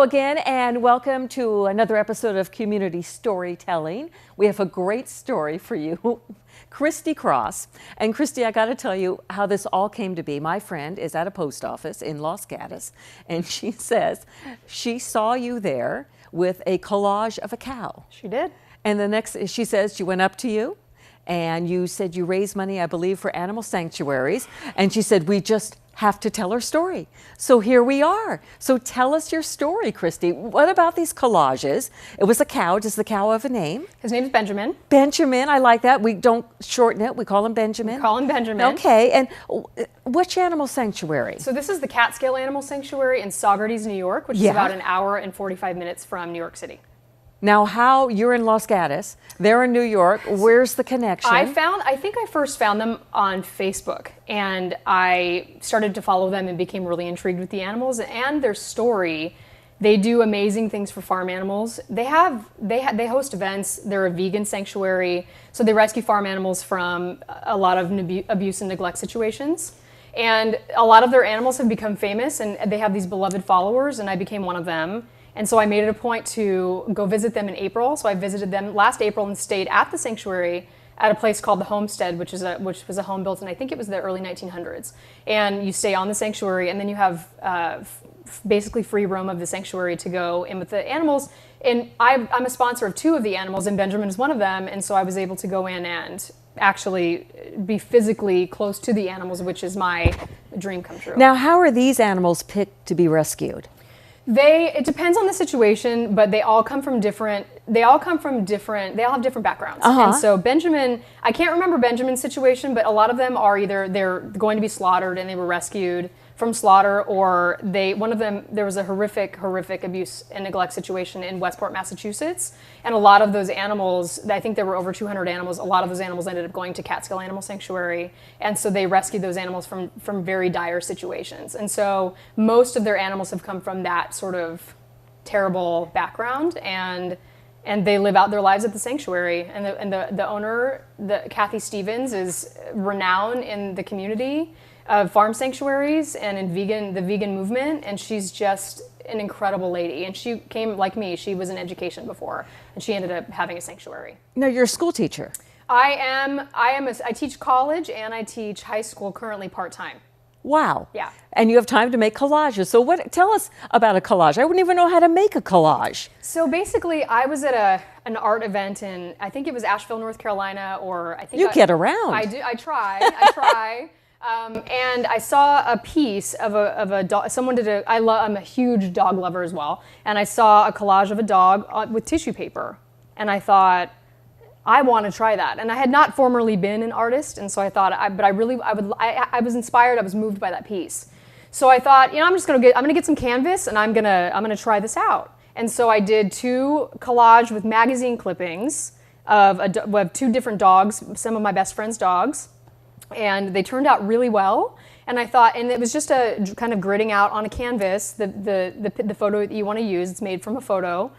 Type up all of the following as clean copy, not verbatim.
again, and welcome to another episode of Community Storytelling. We have a great story for you. Kristy Cross. And Kristy, I got to tell you how this all came to be. My friend is at a post office in Los Gatos, and she says she saw you there with a collage of a cow. She did. And the next, she says she went up to you, and you said you raise money, I believe, for animal sanctuaries. And she said, we just have to tell her story. So here we are. So tell us your story, Kristy. What about these collages? It was a cow. Does the cow have a name? His name is Benjamin. Benjamin, I like that. We don't shorten it. We call him Benjamin. We call him Benjamin. Okay, and which animal sanctuary? So this is the Catskill Animal Sanctuary in Saugerties, New York, which is about an hour and 45 minutes from New York City. Now, how you're in Los Gatos, they're in New York. Where's the connection? I think I first found them on Facebook, and I started to follow them and became really intrigued with the animals and their story. They do amazing things for farm animals. They host events. They're a vegan sanctuary, so they rescue farm animals from a lot of abuse and neglect situations. And a lot of their animals have become famous, and they have these beloved followers, and I became one of them. And so I made it a point to go visit them in April. So I visited them last April and stayed at the sanctuary at a place called the Homestead, which was a home built in, I think it was the early 1900s. And you stay on the sanctuary, and then you have basically free roam of the sanctuary to go in with the animals. And I'm a sponsor of two of the animals, and Benjamin is one of them. And so I was able to go in and actually be physically close to the animals, which is my dream come true. Now, how are these animals picked to be rescued? It depends on the situation, but they all have different backgrounds. And so Benjamin, I can't remember Benjamin's situation, but a lot of them are either they're going to be slaughtered and they were rescued from slaughter, or one of them, there was a horrific abuse and neglect situation in Westport, Massachusetts. And a lot of those animals, I think there were over 200 animals, a lot of those animals ended up going to Catskill Animal Sanctuary. And so they rescued those animals from very dire situations. And so most of their animals have come from that sort of terrible background, and they live out their lives at the sanctuary. And the owner, Kathy Stevens, is renowned in the community of farm sanctuaries and in the vegan movement, and she's just an incredible lady. And she came, like me, she was in education before, and she ended up having a sanctuary. No, you're a school teacher. I teach college and I teach high school currently part-time. Wow. Yeah. And you have time to make collages. So tell us about a collage. I wouldn't even know how to make a collage. So basically, I was at an art event in, I think it was Asheville, North Carolina, or I think you get around. I do. I try. And I saw a piece of a dog. Someone did I'm a huge dog lover as well. And I saw a collage of a dog with tissue paper. And I thought, I want to try that. And I had not formerly been an artist. And so I thought, I was inspired. I was moved by that piece. So I thought, I'm going to get some canvas, and I'm going to try this out. And so I did two collage with magazine clippings of two different dogs, some of my best friend's dogs. And they turned out really well. And I thought, and it was just a kind of gridding out on a canvas the photo that you want to use. It's made from a photo,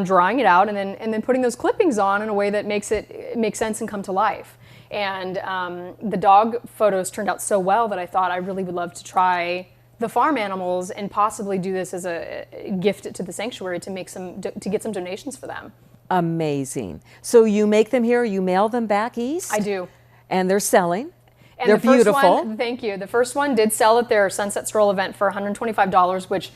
drawing it out, and then putting those clippings on in a way that makes it make sense and come to life. And the dog photos turned out so well that I thought I really would love to try the farm animals and possibly do this as a gift to the sanctuary to get some donations for them. Amazing. So you make them here, you mail them back east? I do. And they're selling? And they're the first beautiful. One, thank you. The first one did sell at their Sunset Stroll event for $125, which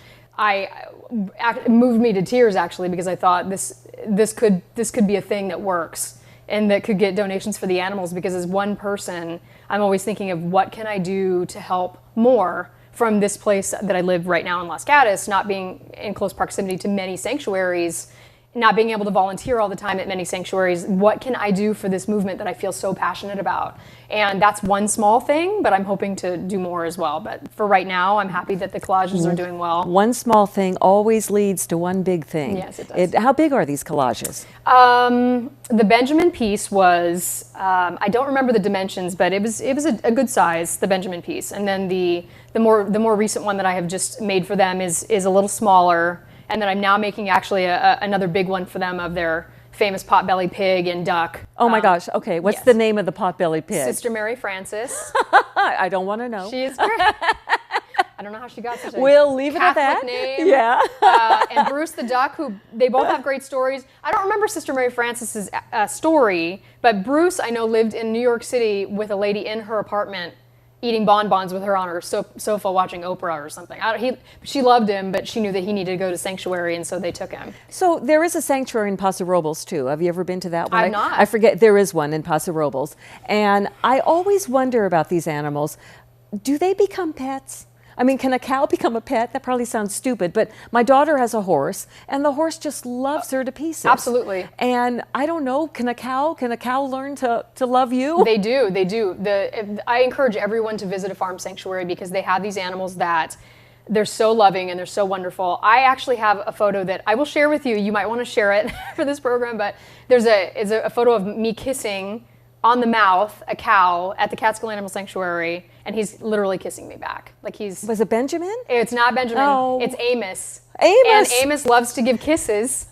moved me to tears, actually, because I thought this could be a thing that works and that could get donations for the animals. Because as one person, I'm always thinking of what can I do to help more from this place that I live right now in Los Gatos, not being in close proximity to many sanctuaries, not being able to volunteer all the time at many sanctuaries. What can I do for this movement that I feel so passionate about? And that's one small thing, but I'm hoping to do more as well. But for right now, I'm happy that the collages are doing well. One small thing always leads to one big thing. Yes, it does. How big are these collages? The Benjamin piece was, I don't remember the dimensions, but it was a good size, the Benjamin piece. And then the more recent one that I have just made for them is a little smaller. And then I'm now making actually another big one for them of their famous potbelly pig and duck. Oh my gosh, okay. What's the name of the potbelly pig? Sister Mary Frances. I don't want to know. She is great. I don't know how she got such a We'll leave it at Catholic that. name. Yeah. And Bruce the duck, who they both have great stories. I don't remember Sister Mary Francis's story, but Bruce, I know, lived in New York City with a lady in her apartment, eating bonbons with her on her sofa watching Oprah or something. She loved him, but she knew that he needed to go to Sanctuary, and so they took him. So there is a sanctuary in Paso Robles too. Have you ever been to that one? I've not. I forget, there is one in Paso Robles. And I always wonder about these animals. Do they become pets? I mean, can a cow become a pet? That probably sounds stupid, but my daughter has a horse, and the horse just loves her to pieces. Absolutely. And I don't know, can a cow learn to love you? They do. I encourage everyone to visit a farm sanctuary because they have these animals that they're so loving and they're so wonderful. I actually have a photo that I will share with you. You might want to share it for this program, but it's a photo of me kissing on the mouth a cow at the Catskill Animal Sanctuary, and he's literally kissing me back. Like Was it Benjamin? It's not Benjamin. Oh. It's Amos. Amos. And Amos loves to give kisses.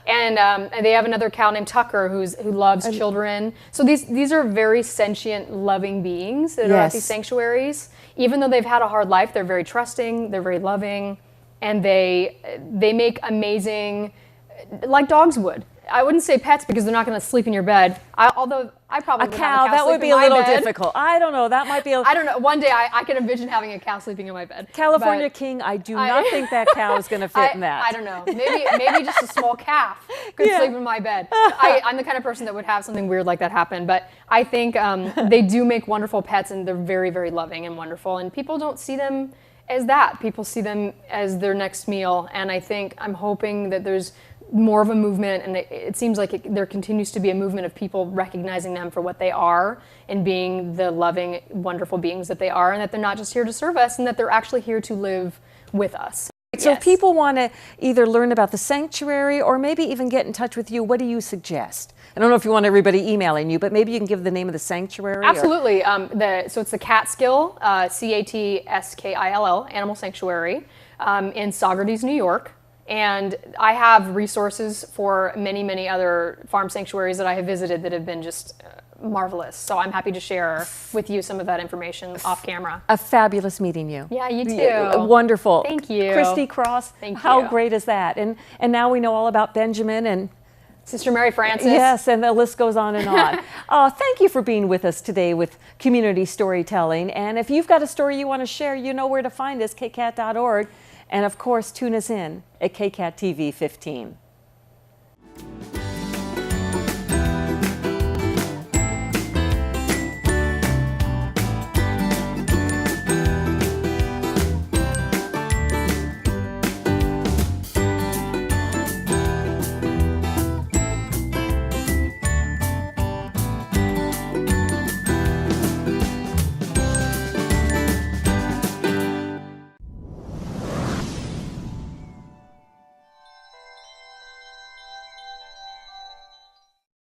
And they have another cow named Tucker who loves children. So these are very sentient, loving beings that are at these sanctuaries. Even though they've had a hard life, they're very trusting, they're very loving, and they make amazing, like dogs would. I wouldn't say pets because they're not going to sleep in your bed. Although I probably would have a cow that would sleep be in a my little bed. difficult. I don't know. That might be. I don't know. One day I can envision having a cow sleeping in my bed. California King. I do not think that cow is going to fit in that. I don't know. Maybe just a small calf could sleep in my bed. I'm the kind of person that would have something weird like that happen. But I think they do make wonderful pets, and they're very, very loving and wonderful. And people don't see them as that. People see them as their next meal. And I'm hoping that there's more of a movement, and it seems like there continues to be a movement of people recognizing them for what they are and being the loving, wonderful beings that they are, and that they're not just here to serve us, and that they're actually here to live with us. So if people want to either learn about the sanctuary or maybe even get in touch with you, what do you suggest? I don't know if you want everybody emailing you, but maybe you can give the name of the sanctuary. Absolutely. So it's the Catskill, Catskill Animal Sanctuary in Saugerties, New York. And I have resources for many, many other farm sanctuaries that I have visited that have been just marvelous. So I'm happy to share with you some of that information off camera. A fabulous meeting you. Yeah, you too. Wonderful. Thank you. Kristy Cross. Thank you. How great is that? And now we know all about Benjamin and Sister Mary Francis. Yes, and the list goes on and on. Thank you for being with us today with Community Storytelling. And if you've got a story you want to share, you know where to find us, kcat.org. And of course, tune us in at KCAT TV 15.